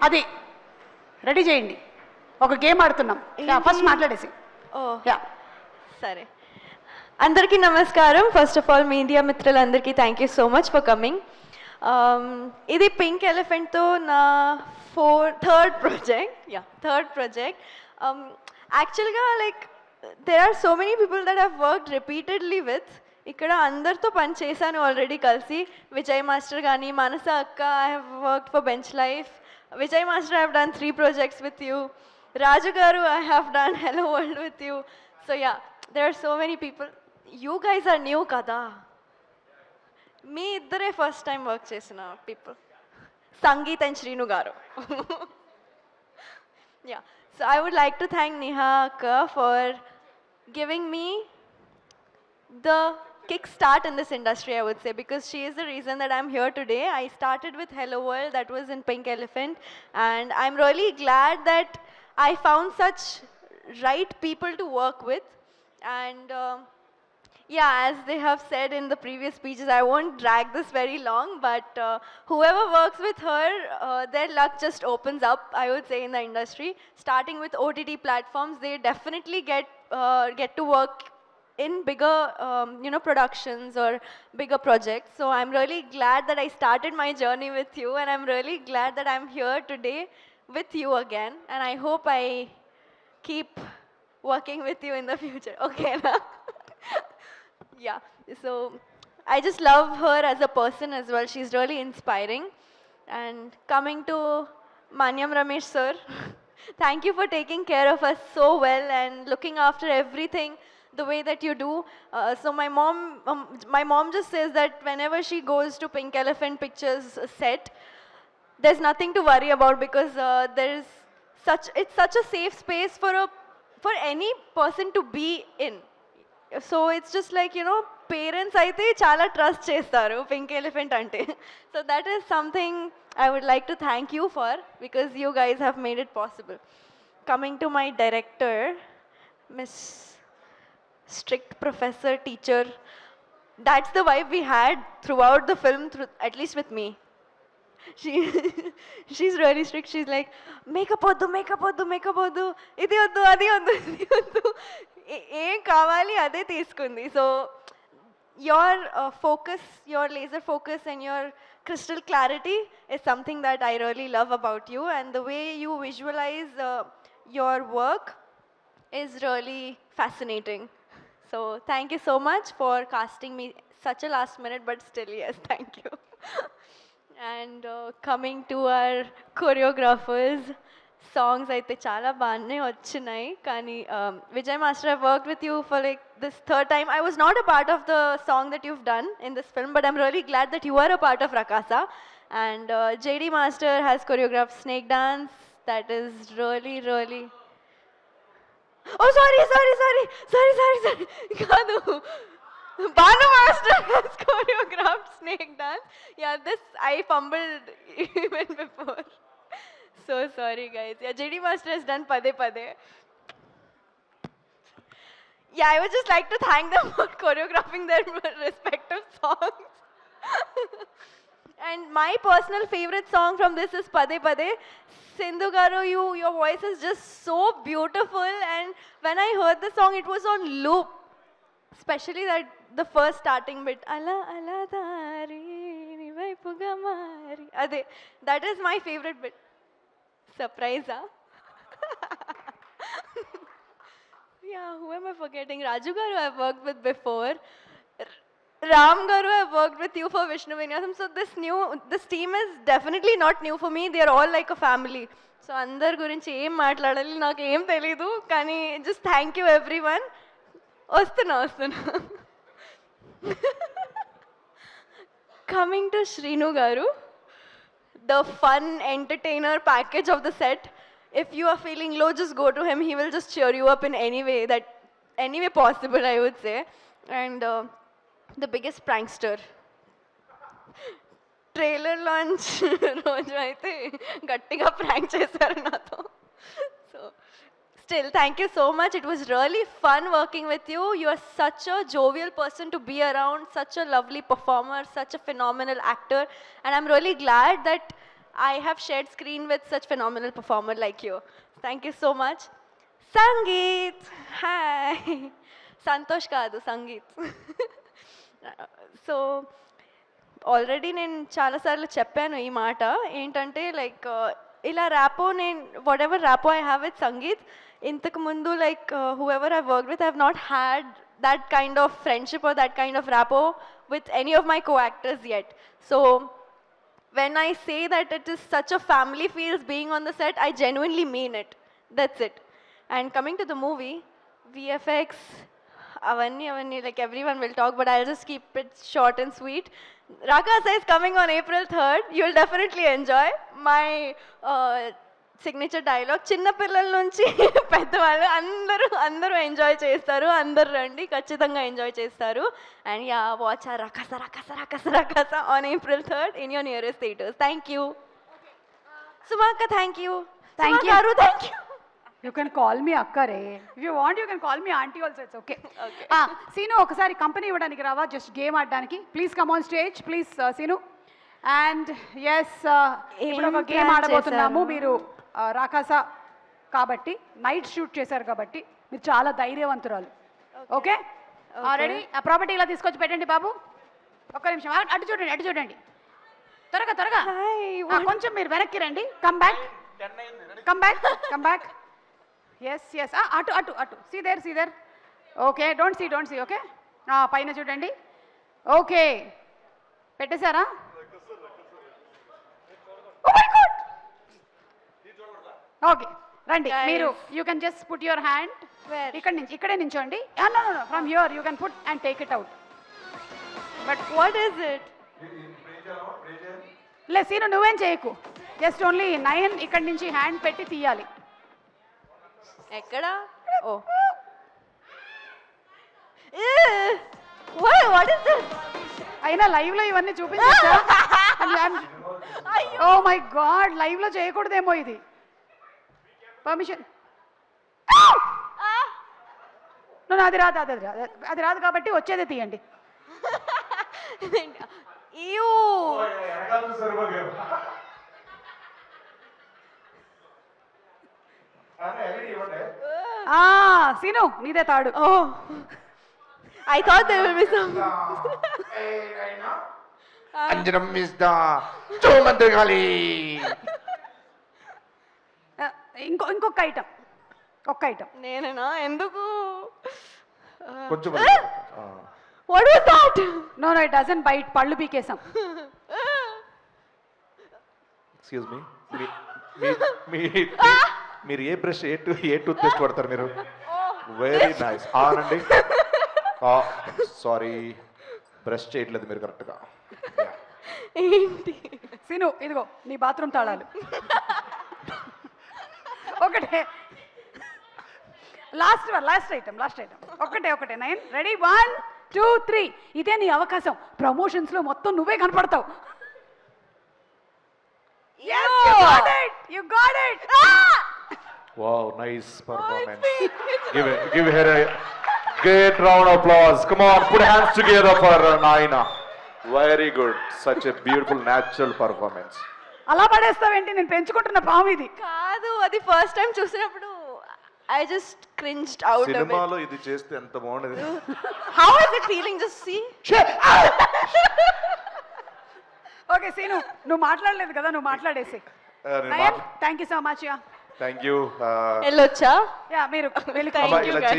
అది రెడీ చేయండి. ఒక గేమ్ ఆడుతున్నాం. ఫస్ట్ మాట్లాడేసి. యా సరే. అందరికీ నమస్కారం. ఫస్ట్ ఆఫ్ ఆల్ మీడియా మిత్రులందరికీ thank you so much for coming. ఇది పింక్ ఎలిఫెంట్తో నా థర్డ్ ప్రాజెక్ట్. యాక్చువల్గా like there are so many people that I've worked repeatedly with. ఇక్కడ అందరితో పని చేశాను ఆల్రెడీ కలిసి. విజయ్ మాస్టర్ కానీ, మానస అక్క, I have worked for Bench Life. Vijay Master, I have done 3 projects with you. Raju Garu, I have done Hello World with you. So yeah, there are so many people. You guys are new kada. Me iddare first time work chesina people. Sangeet and Shrinu Garu. Yeah, so I would like to thank Neha Akka for giving me the kickstart in this industry, I would say, because she is the reason that I'm here today. I started with Hello World, that was in Pink Elephant, and I'm really glad that I found such right people to work with. And yeah, as they have said in the previous speeches, I won't drag this very long, but whoever works with her, their luck just opens up, I would say, in the industry. Starting with OTT platforms, they definitely get to work in bigger productions or bigger projects. So I'm really glad that I started my journey with you, and I'm really glad that I'm here today with you again, and I hope I keep working with you in the future. Okay na? Yeah, so I just love her as a person as well. She's really inspiring. And coming to Manyam Ramesh sir, thank you for taking care of us so well and looking after everything the way that you do. So my mom just says that whenever she goes to Pink Elephant Pictures set, there's nothing to worry about, because it's such a safe space for any person to be in. So it's just like, parents aithe chala trust chestaru Pink Elephant ante. So that is something I would like to thank you for, because you guys have made it possible. Coming to my director, Miss Strict Professor Teacher, that's the vibe we had throughout the film, at least with me. She's really strict. She's like, makeup oddu, idi oddu, adi oddu, ఏం కావాలి అదే తీసుకుంది. So your focus, your laser focus and your crystal clarity is something that I really love about you, and the way you visualize your work is really fascinating. So thank you so much for casting me such a last minute, but still yes, thank you. And coming to our choreographers, songs అయితే చాలా బాగానే వచ్చినాయి. కానీ Vijay Master, I've worked with you for like this third time. I was not a part of the song that you've done in this film, but I'm really glad that you are a part of Rakasa. And JD Master has choreographed Snake Dance. That is really oh sorry కాదు, Banu Master has choreographed Snake Dance. Yeah, this I fumbled even before. So sorry guys. Yeah, JD Master has done Pade Pade. Yeah, I would just like to thank them for choreographing their respective songs. And my personal favorite song from this is Pade Pade. Sindhu Garu, your voice is just so beautiful, and when I heard the song, it was on loop. Especially the first starting bit. Ala ala dari ni vaipuga mari. Ade, that is my favorite bit. Surprise, huh? Yeah, who am I forgetting? Raju Garu I've worked with before. Ram Garu I've worked with you for Vishnu Vinyasam. So this team is definitely not new for me. They are all like a family. So andar gurinchi em maatladali naaku em teliyadu, kani just thank you everyone. Ostuna Coming to Shrinu Garu, the fun entertainer package of the set. If you are feeling low, just go to him. He will just cheer you up in any way possible, I would say. And the biggest prankster. Trailer launch రోజు అయితే గట్టిగా prank చేశారు నాతో. So still, thank you so much. It was really fun working with you. You are such a jovial person to be around, such a lovely performer, such a phenomenal actor, and I'm really glad that I have shared screen with such phenomenal performer like you. Thank you so much. Sangeet, hi. Santosh kaadu, Sangeet. So, already నేను చాలాసార్లు చెప్పాను ఈ మాట ఏంటంటే like ఇలా rapport నేను whatever rapport I have with Sangeeth ఇంతకు ముందు like whoever I work with I have not had that kind of friendship or that kind of rapport with any of my co actors yet. So when I say that it is such a family feels being on the set, I genuinely mean it. That's it. And coming to the movie, VFX, Avani, like everyone will talk, but I'll just keep it short and sweet. Rakasa is coming on April 3rd. You'll definitely enjoy my signature dialogue. చిన్న పిల్లల నుంచి పెద్దవాళ్ళు అందరూ enjoy చేస్తారు. అందరూ రండి, ఖచ్చితంగా enjoy చేస్తారు. అండ్ యా వాచ్ రకస on April 3rd in your nearest theaters. Thank you. Sumaka, thank you. Thank you. Garu, thank you. You can call me akkare. If you want, you can call me auntie also. It's okay. Okay. Sinu, ఒకసారి company ఇవ్వడానికి రావా just game ఆడడానికి. Please come on stage please Seenu. And yes ఇప్పుడు ఒక game ఆడబోతున్నాము. మీరు రాకాసా కాబట్టి night shoot చేశారు కాబట్టి మీరు చాలా ధైర్యవంతురాలు. Okay ready? ఆ ప్రాపర్టీ ఇలా తీసుకొచ్చి పెట్టండి బాబు. ఒక్క నిమిషం అటు చూడండి త్వరగా కొంచెం మీరు వెనక్కి రండి. Come back. ఎస్ అటు see there. Okay don't see okay. పైన చూడండి. ఓకే పెట్టేశారా? ఓకే రండి మీరు. You can just put your hand ఇక్కడే నించోండి. No from here you can put and take it out. But what is it? లే సీను నువ్వేం చేయకు. జస్ట్ ఓన్లీ 9 ఇక్కడి నుంచి హ్యాండ్ పెట్టి తీయాలి. ఎక్కడ? ఓ what is this? అయినా లైవ్ లో ఇవన్నీ చూపించచ్చా? ఓ మై గాడ్, లైవ్ లో చేయకూడదేమో ఇది. పర్మిషన్. అది రాదు కాబట్టి వచ్చేదే తీయండి. సీను నీదే తాడు. I thought there will be some. Anjanam is the Chomandragali. ఇంకొక ఐటమ్. నేనేనా? ఎందుకు? కొంచెం What was that? No, it doesn't bite. పళ్ళు పీకేసాం. ఎక్స్క్యూజ్ మీ మీరు ఏ బ్రష్ ఏ టూత్ పేస్ట్ వాడతారు మీరు? Very nice. అవునండి, సారీ బ్రష్ చేయట్లేదు మీరు కరెక్ట్గా. ఏంటి? సీను ఇదిగో నీ బాత్రూమ్ తాళాలు. ఒకటే లాస్ట్ ఐటమ్. ఒకటే 9. రెడీ? 1 2 3. ఇదే నీ అవకాశం. ప్రమోషన్స్ లో మొత్తం నువ్వే కనపడతావు. Yes, you got it. Wow, nice performance. Give her a great round of applause. Come on, put hands together for Naina. Very good. Such a beautiful natural performance. అలా పడేస్తావేంటి? నేను పెంచుకుంటున్న పాము ఇది. కాదు, అది ఫస్ట్ టైం చూసినప్పుడు I just cringed out of it. సినిమాలో ఇది చేస్తే ఎంత బాగుండేది. How is it feeling? Just see. Okay Seenu నువ్వు మాట్లాడలేదు కదా, నువ్వు మాట్లాడేసి. Thank you so much. Thank you. వెళ్ళొచ్చా? మీరు Thank you, guys.